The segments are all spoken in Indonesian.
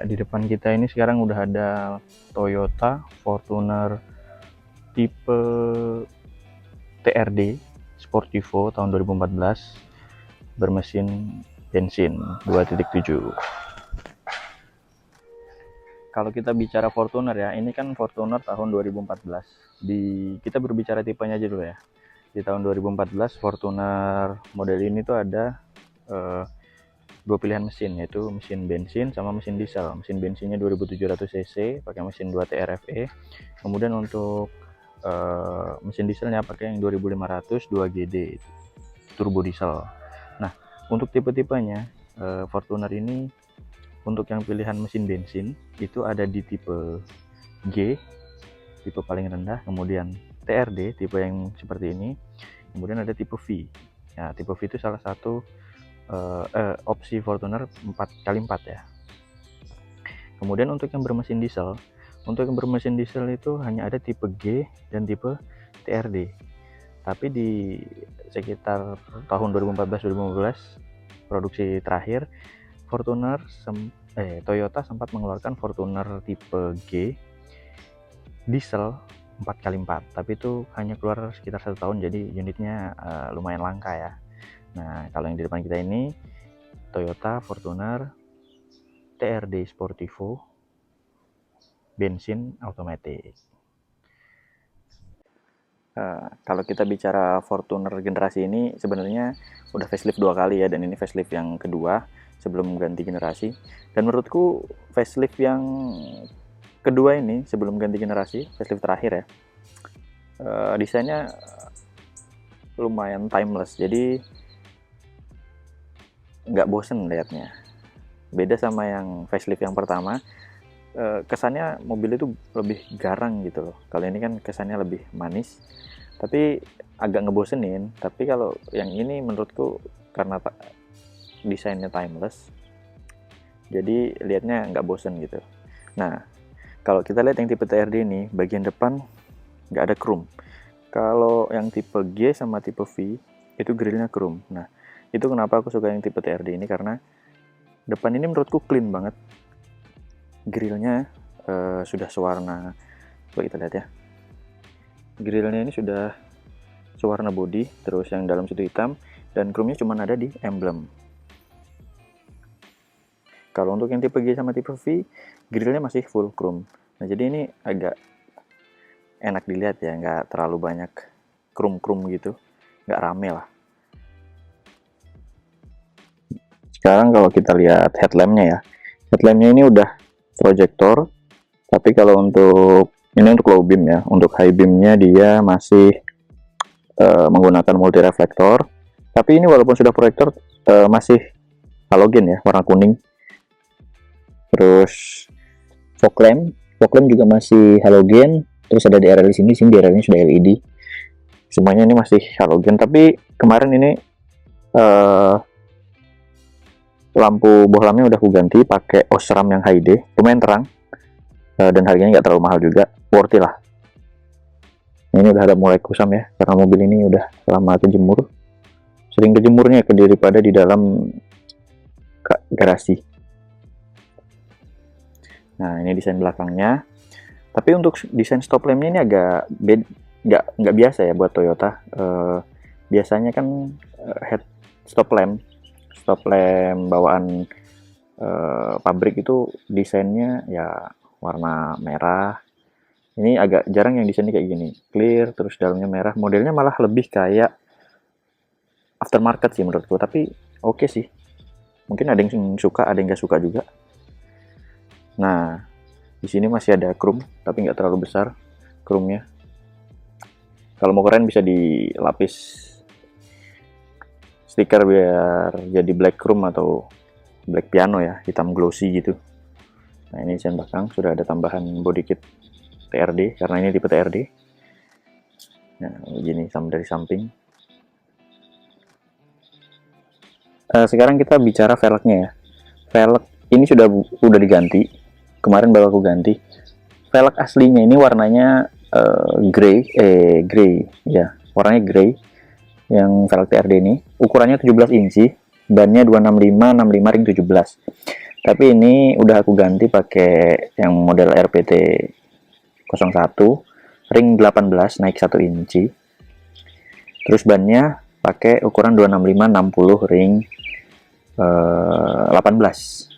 di depan kita ini sekarang udah ada Toyota Fortuner tipe TRD Sportivo tahun 2014 bermesin bensin 2.7. Kalau kita bicara Fortuner ya, ini kan Fortuner tahun 2014. Kita berbicara tipenya aja dulu ya. Di tahun 2014 Fortuner model ini tuh ada dua pilihan mesin, yaitu mesin bensin sama mesin diesel. Mesin bensinnya 2700 cc pakai mesin 2 TRFE. Kemudian untuk mesin dieselnya pakai yang 2500 2 GD turbo diesel. Nah, untuk tipe-tipenya Fortuner ini untuk yang pilihan mesin bensin itu ada di tipe G, tipe paling rendah, kemudian TRD tipe yang seperti ini, kemudian ada tipe V. Nah, tipe V itu salah satu opsi Fortuner 4x4 ya. Kemudian untuk yang bermesin diesel, itu hanya ada tipe G dan tipe TRD. Tapi di sekitar tahun 2014-2015 produksi terakhir, Toyota sempat mengeluarkan Fortuner tipe G diesel 4x4, tapi itu hanya keluar sekitar 1 tahun, jadi unitnya lumayan langka ya. Nah, kalau yang di depan kita ini Toyota Fortuner TRD Sportivo bensin automatic. Kalau kita bicara Fortuner generasi ini sebenarnya udah facelift 2 kali ya, dan ini facelift yang kedua sebelum ganti generasi. Dan menurutku facelift yang kedua ini sebelum ganti generasi, facelift terakhir ya, desainnya lumayan timeless, jadi nggak bosen liatnya. Beda sama yang facelift yang pertama, kesannya mobil itu lebih garang gitu loh. Kalau ini kan kesannya lebih manis, tapi agak ngebosenin. Tapi kalau yang ini menurutku karena desainnya timeless, jadi liatnya nggak bosen gitu. Nah, kalau kita lihat yang tipe TRD ini, bagian depan nggak ada chrome. Kalau yang tipe G sama tipe V itu grillnya chrome. Nah, itu kenapa aku suka yang tipe TRD ini, karena depan ini menurutku clean banget. Grillnya sudah sewarna, coba kita lihat ya. Grillnya ini sudah sewarna body, terus yang dalam situ hitam, dan chrome-nya cuma ada di emblem. Kalau untuk yang tipe G sama tipe V, grillnya masih full chrome. Nah, jadi ini agak enak dilihat ya, nggak terlalu banyak chrome gitu, nggak rame lah. Sekarang kalau kita lihat headlampnya ya, headlampnya ini udah proyektor, tapi kalau untuk ini untuk low beam ya, untuk high beamnya dia masih menggunakan multi reflektor. Tapi ini walaupun sudah proyektor masih halogen ya, warna kuning. Terus fog lamp juga masih halogen. Terus ada DRL di sini DRL-nya sudah LED. Semuanya ini masih halogen, tapi kemarin ini lampu bohlamnya udah aku ganti pakai Osram yang HD, lumayan terang, dan harganya nggak terlalu mahal juga, worth it lah. Ini udah ada mulai kusam ya, karena mobil ini udah lama kejemur, sering kejemurnya daripada di dalam garasi. Nah, ini desain belakangnya. Tapi untuk desain stop lampnya ini agak nggak biasa ya buat Toyota. Biasanya kan head stop lamp bawaan pabrik itu desainnya ya warna merah. Ini agak jarang yang desainnya kayak gini, clear terus dalamnya merah. Modelnya malah lebih kayak aftermarket sih menurutku, tapi oke sih. Mungkin ada yang suka, ada yang nggak suka juga. Nah, di sini masih ada chrome, tapi nggak terlalu besar chrome-nya. Kalau mau keren bisa dilapis stiker biar jadi black chrome atau black piano ya, hitam glossy gitu. Nah, ini desain belakang sudah ada tambahan body kit TRD karena ini tipe TRD. Nah, begini dari samping. Sekarang kita bicara velgnya ya. Velg ini udah diganti. Kemarin baru aku ganti. Velg aslinya ini warnanya grey ya, warnanya grey. Yang velg TRD ini ukurannya 17 inci, bannya 265 65 ring 17. Tapi ini udah aku ganti pakai yang model RPT 01 ring 18 naik 1 inci. Terus bannya pakai ukuran 265/60 ring 18.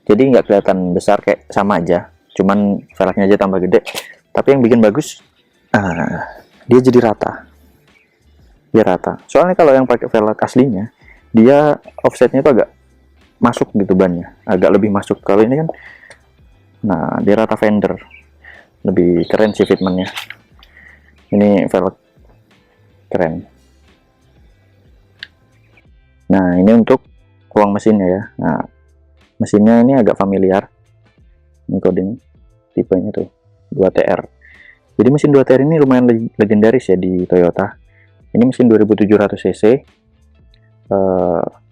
Jadi nggak kelihatan besar, kayak sama aja, cuman velgnya aja tambah gede. Tapi yang bikin bagus, dia jadi rata. Dia rata. Soalnya kalau yang pakai velg aslinya, dia offsetnya itu agak masuk gitu bannya, agak lebih masuk. Kalau ini kan, nah dia rata fender, lebih keren sih fitmentnya. Ini velg keren. Nah ini untuk ruang mesinnya ya. Nah mesinnya ini agak familiar, ini coding tipenya tuh 2TR. Jadi mesin 2TR ini lumayan legendaris ya di Toyota. Ini mesin 2700 cc,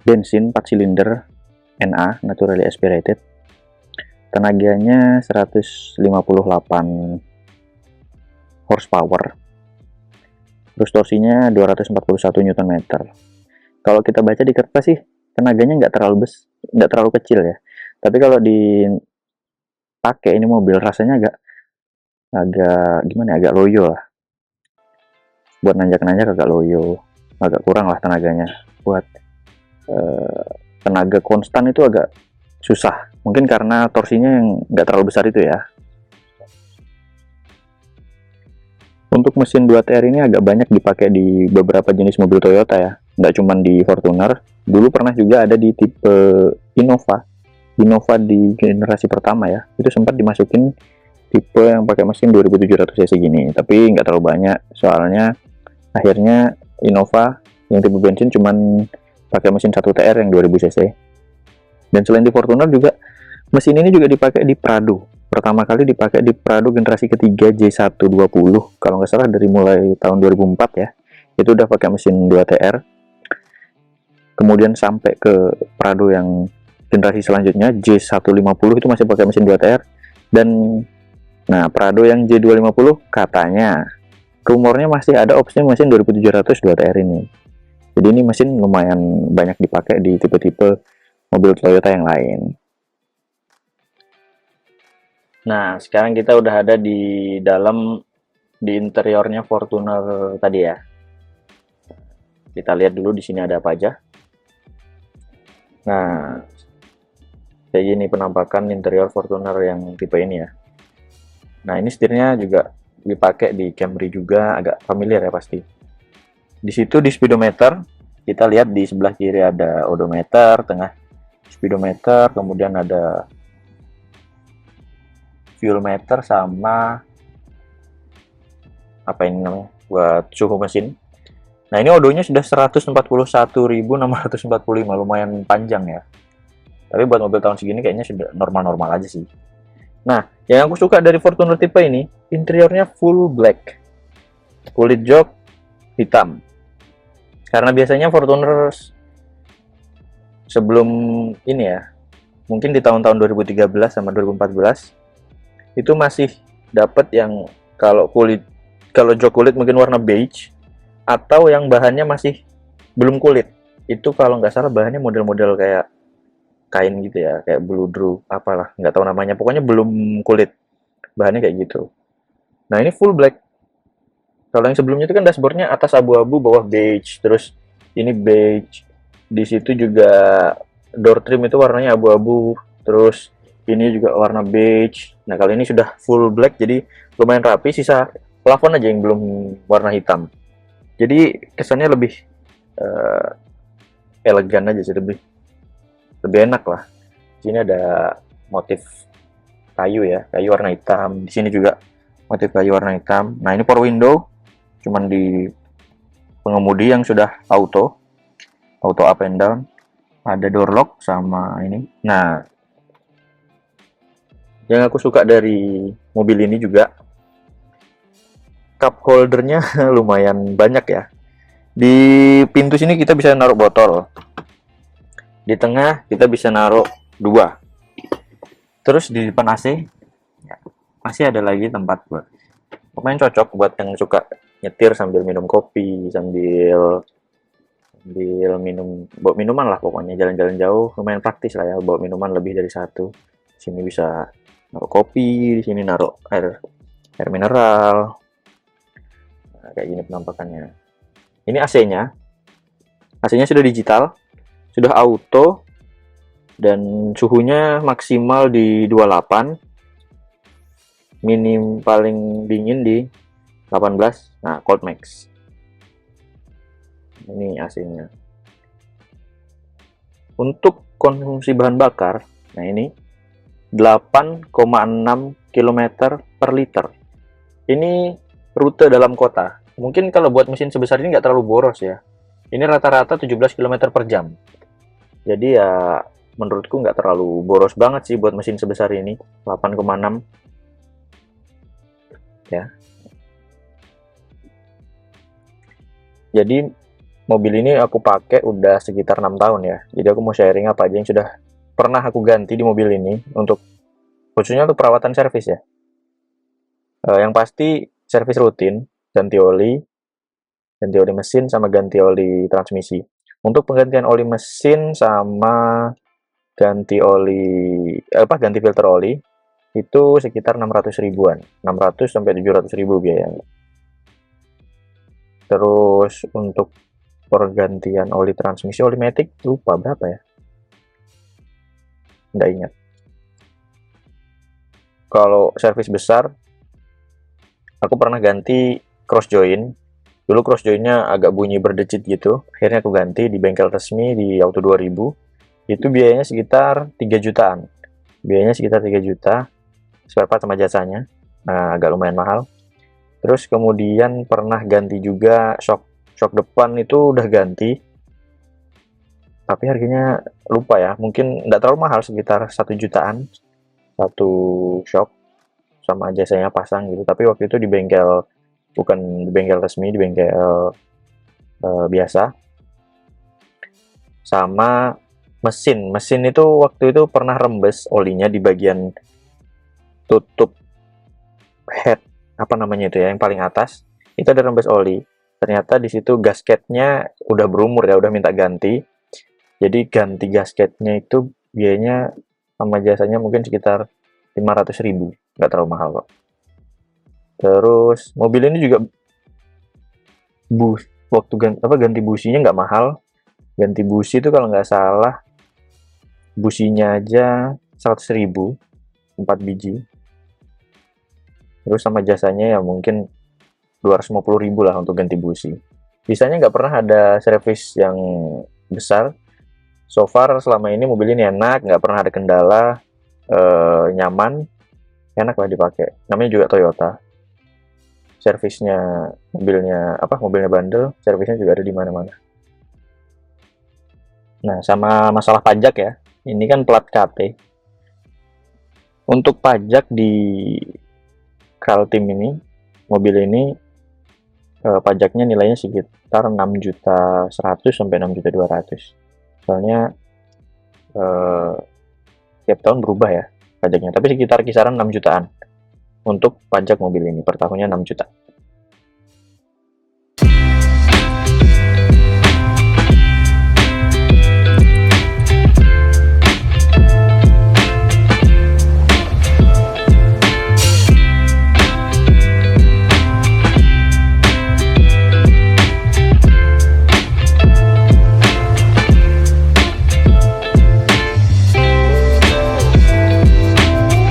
bensin 4 silinder NA, naturally aspirated. Tenaganya 158 horsepower. Terus torsinya 241 Nm. Kalau kita baca di kertas sih tenaganya nggak terlalu kecil ya. Tapi kalau dipakai ini mobil rasanya agak gimana ya, agak loyo lah. Buat nanjak-nanjak agak loyo, agak kurang lah tenaganya. Buat tenaga konstan itu agak susah. Mungkin karena torsinya yang nggak terlalu besar itu ya. Untuk mesin 2TR ini agak banyak dipakai di beberapa jenis mobil Toyota ya, nggak cuma di Fortuner. Dulu pernah juga ada di tipe Innova di generasi pertama ya, itu sempat dimasukin tipe yang pakai mesin 2700 cc gini, tapi nggak terlalu banyak, soalnya akhirnya Innova yang tipe bensin cuman pakai mesin 1TR yang 2000 cc. Dan selain di Fortuner juga, mesin ini juga dipakai di Prado. Pertama kali dipakai di Prado generasi ketiga J120, kalau nggak salah dari mulai tahun 2004 ya, itu udah pakai mesin 2TR. Kemudian sampai ke Prado yang generasi selanjutnya J150 itu masih pakai mesin 2TR. Dan nah Prado yang J250 katanya rumornya masih ada opsi mesin 2700 2TR ini. Jadi ini mesin lumayan banyak dipakai di tipe-tipe mobil Toyota yang lain. Nah, sekarang kita udah ada di interiornya Fortuner tadi ya. Kita lihat dulu di sini ada apa aja. Nah, kayak gini penampakan interior Fortuner yang tipe ini ya. Nah, ini setirnya juga dipakai di Camry juga, agak familiar ya pasti. Di situ di speedometer, kita lihat di sebelah kiri ada odometer, tengah speedometer, kemudian ada fuel meter sama apa ini namanya, buat suhu mesin. Nah ini odonya sudah 141.645, lumayan panjang ya. Tapi buat mobil tahun segini kayaknya sudah normal-normal aja sih. Nah yang aku suka dari Fortuner tipe ini, interiornya full black, kulit jok hitam. Karena biasanya Fortuner sebelum ini ya, mungkin di tahun-tahun 2013 sama 2014 itu masih dapat yang kalau jok kulit mungkin warna beige, atau yang bahannya masih belum kulit. Itu kalau nggak salah bahannya model-model kayak kain gitu ya, kayak bludru apalah, nggak tahu namanya, pokoknya belum kulit, bahannya kayak gitu. Nah ini full black. Kalau yang sebelumnya itu kan dashboardnya atas abu-abu, bawah beige, terus ini beige. Di situ juga door trim itu warnanya abu-abu, terus ini juga warna beige. Nah kali ini sudah full black, jadi lumayan rapi. Sisa plafon aja yang belum warna hitam. Jadi kesannya lebih elegan aja sih, lebih enak lah. Di sini ada motif kayu ya, kayu warna hitam. Di sini juga motif kayu warna hitam. Nah ini power window, cuman di pengemudi yang sudah auto up and down. Ada door lock sama ini. Nah yang aku suka dari mobil ini juga cup holdernya lumayan banyak ya. Di pintu sini kita bisa naruh botol, di tengah kita bisa naruh 2, terus di depan AC ya, masih ada lagi tempat buat, pokoknya cocok buat yang suka nyetir sambil minum kopi, sambil Ambil bawa minuman lah pokoknya, jalan-jalan jauh lumayan praktis lah ya, bawa minuman lebih dari satu. Sini bisa naruh kopi, di sini naruh air mineral. Nah, kayak gini penampakannya. Ini AC-nya. AC-nya sudah digital, sudah auto, dan suhunya maksimal di 28, minim paling dingin di 18. Nah, cold max. Ini AC-nya. Untuk konsumsi bahan bakar, nah ini 8,6 km per liter. Ini rute dalam kota. Mungkin kalau buat mesin sebesar ini nggak terlalu boros ya. Ini rata-rata 17 km per jam. Jadi ya menurutku nggak terlalu boros banget sih buat mesin sebesar ini. 8,6 ya. Jadi mobil ini aku pakai udah sekitar 6 tahun ya. Jadi aku mau sharing apa aja yang sudah pernah aku ganti di mobil ini, untuk khususnya untuk perawatan servis ya. Yang pasti servis rutin, ganti oli mesin sama ganti oli transmisi. Untuk penggantian oli mesin sama ganti filter oli itu sekitar 600 ribuan, 600 sampai 700 ribu biayanya. Terus untuk pergantian oli transmisi, oli matic lupa berapa ya, nggak ingat. Kalau servis besar aku pernah ganti cross joint. Dulu cross jointnya agak bunyi berdecit gitu, akhirnya aku ganti di bengkel resmi di Auto 2000. Itu biayanya sekitar 3 jutaan. Biayanya sekitar 3 juta, spare part sama jasanya. Nah, agak lumayan mahal. Terus kemudian pernah ganti juga shock depan, itu udah ganti. Tapi harganya lupa ya, mungkin nggak terlalu mahal, sekitar 1 jutaan. Satu shock sama jasanya pasang gitu. Tapi waktu itu di bengkel, bukan di bengkel resmi, di bengkel biasa. Sama mesin itu waktu itu pernah rembes olinya di bagian tutup head, apa namanya itu ya, yang paling atas itu ada rembes oli. Ternyata di situ gasketnya udah berumur ya, udah minta ganti. Jadi ganti gasketnya itu biayanya sama jasanya mungkin sekitar 500 ribu, nggak terlalu mahal kok. Terus mobil ini juga waktu ganti businya nggak mahal. Ganti busi itu kalau nggak salah businya aja 100 ribu, 4 biji. Terus sama jasanya ya mungkin 250 ribu lah untuk ganti busi. Sisanya nggak pernah ada servis yang besar. So far selama ini mobil ini enak, nggak pernah ada kendala, nyaman, enak lah dipakai. Namanya juga Toyota. Servisnya mobilnya bandel, servisnya juga ada di mana-mana. Nah, sama masalah pajak ya. Ini kan plat KT. Untuk pajak di Kaltim ini, mobil ini pajaknya nilainya sekitar 6.100.000 sampai 6.200.000. Soalnya tiap tahun berubah ya pajaknya, tapi sekitar kisaran 6 jutaan untuk pajak mobil ini, per tahunnya 6 juta.